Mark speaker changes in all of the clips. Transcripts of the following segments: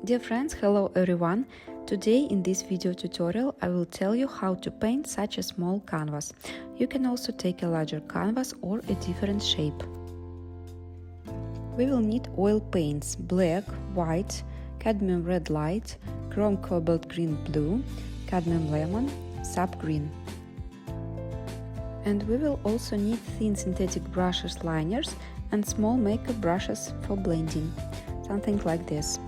Speaker 1: Dear friends, hello everyone! Today in this video tutorial I will tell you how to paint such a small canvas. You can also take a larger canvas or a different shape. We will need oil paints: black, white, cadmium red light, chrome cobalt green blue, cadmium lemon, sap green. And we will also need thin synthetic brushes liners and small makeup brushes for blending, something like this.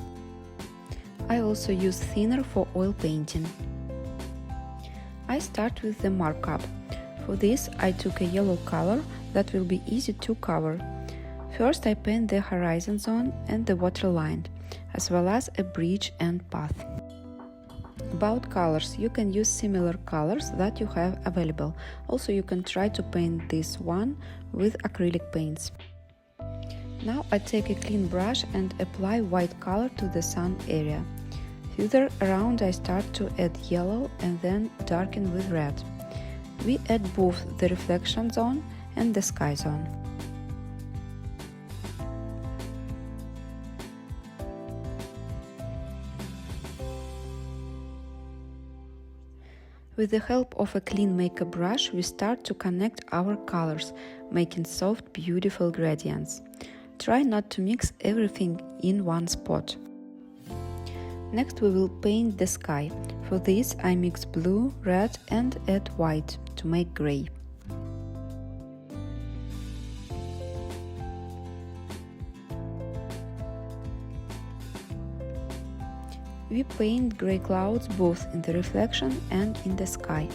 Speaker 1: I also use thinner for oil painting. I start with the markup. For this I took a yellow color that will be easy to cover. First I paint the horizon zone and the waterline, as well as a bridge and path. About colors, you can use similar colors that you have available. Also you can try to paint this one with acrylic paints. Now I take a clean brush and apply white color to the sun area. Further around I start to add yellow and then darken with red. We add both the reflection zone and the sky zone. With the help of a clean makeup brush, we start to connect our colors, making soft, beautiful gradients. Try not to mix everything in one spot. Next we will paint the sky. For this I mix blue, red and add white to make grey. We paint grey clouds both in the reflection and in the sky.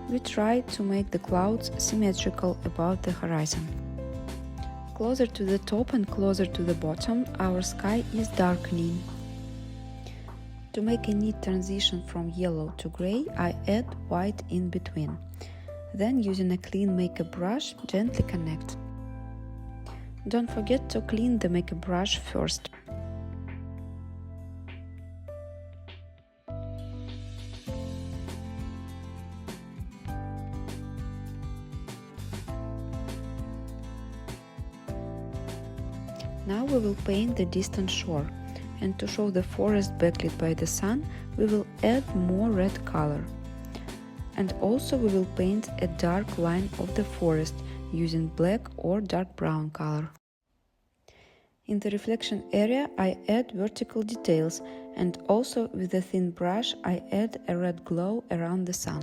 Speaker 1: We try to make the clouds symmetrical above the horizon. Closer to the top and closer to the bottom, our sky is darkening. To make a neat transition from yellow to grey, I add white in between. Then, using a clean makeup brush, gently connect. Don't forget to clean the makeup brush first. Now we will paint the distant shore, and to show the forest backlit by the sun, we will add more red color. And also we will paint a dark line of the forest using black or dark brown color. In the reflection area I add vertical details, and also with a thin brush I add a red glow around the sun.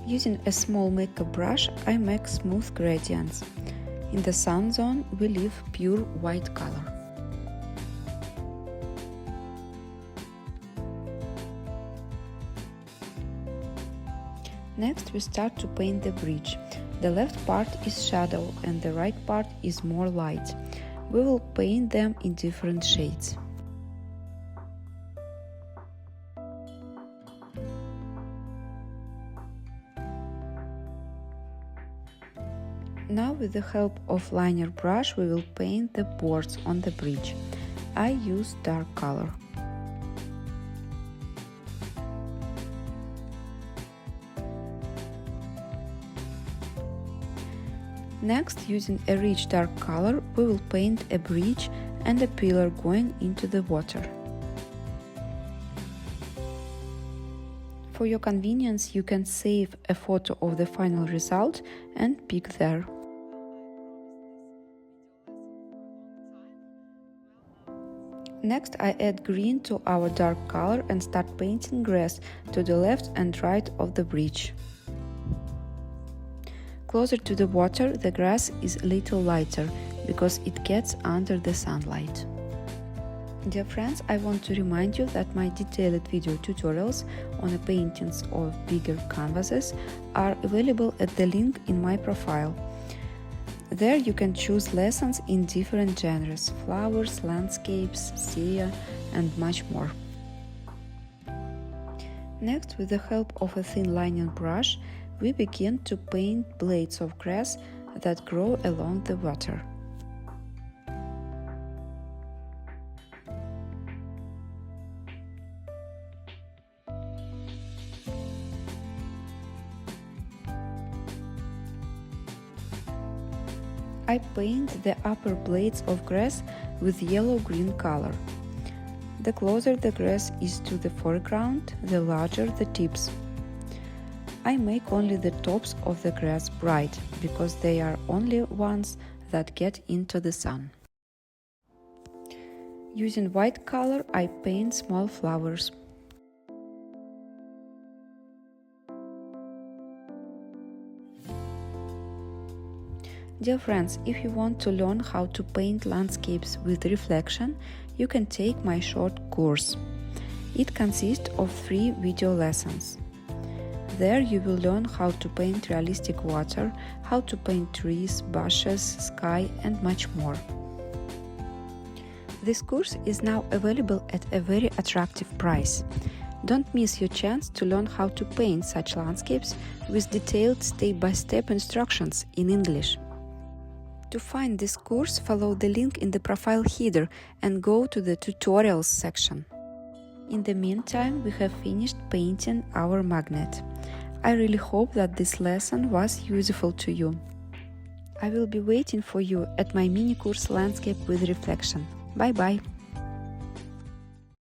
Speaker 1: Using a small makeup brush, I make smooth gradients. In the sun zone, we leave pure white color. Next, we start to paint the bridge. The left part is shadow and the right part is more light. We will paint them in different shades. Now with the help of liner brush we will paint the boards on the bridge. I use dark color. Next, using a rich dark color, we will paint a bridge and a pillar going into the water. For your convenience, you can save a photo of the final result and pick there. Next, I add green to our dark color and start painting grass to the left and right of the bridge. Closer to the water, the grass is a little lighter, because it gets under the sunlight. Dear friends, I want to remind you that my detailed video tutorials on the paintings of bigger canvases are available at the link in my profile. There you can choose lessons in different genres: flowers, landscapes, sea, and much more. Next, with the help of a thin liner brush, we begin to paint blades of grass that grow along the water. I paint the upper blades of grass with yellow-green color. The closer the grass is to the foreground, the larger the tips. I make only the tops of the grass bright, because they are only ones that get into the sun. Using white color, I paint small flowers. Dear friends, if you want to learn how to paint landscapes with reflection, you can take my short course. It consists of 3 video lessons. There you will learn how to paint realistic water, how to paint trees, bushes, sky, and much more. This course is now available at a very attractive price. Don't miss your chance to learn how to paint such landscapes with detailed step-by-step instructions in English. To find this course, follow the link in the profile header and go to the tutorials section. In the meantime, we have finished painting our magnet. I really hope that this lesson was useful to you. I will be waiting for you at my mini course Landscape with Reflection. Bye-bye!